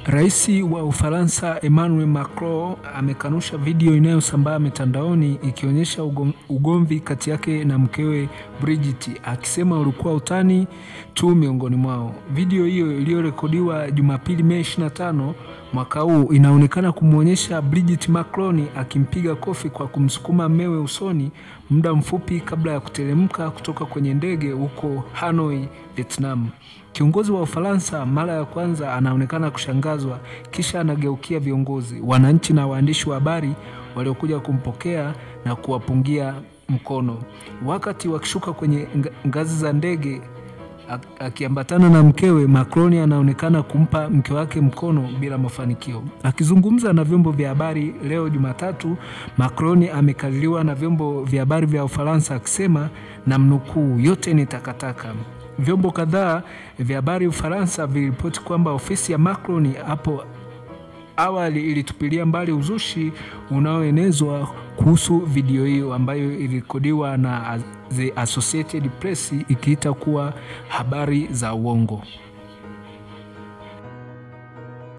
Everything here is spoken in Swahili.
Rais wa Ufaransa Emmanuel Macron amekanusha video inayosambaa mitandaoni ikionyesha ugomvi kati yake na mkewe Brigitte, akisema ulikuwa utani tu miongoni mwao. Video hiyo iliyorekodiwa Jumapili Mei 25 mwaka huu inaonekana kumuonyesha Brigitte Macron akimpiga kofi kwa kumsukuma mmewe usoni muda mfupi kabla ya kuteremka kutoka kwenye ndege huko Hanoi, Vietnam. Kiongozi wa Ufaransa mara ya kwanza anaonekana kushangazwa, kisha anageukia viongozi, wananchi na waandishi wa habari waliokuja kumpokea na kuwapungia mkono. Wakati wakishuka kwenye ngazi za ndege akiambatana na mkewe, Macron anaonekana kumpa mke wake mkono bila mafanikio. Akizungumza na vyombo vya habari leo Jumatatu, Macron amekaririwa na vyombo vya habari vya Ufaransa akisema, na mnukuu, yote ni takataka. Vyombo kadhaa vya habari Ufaransa viliripoti kwamba ofisi ya Macron hapo awali ilitupilia mbali uzushi unaoenezwa kuhusu video hiyo ambayo ilirekodiwa na The Associated Press ikiita kuwa habari za uongo.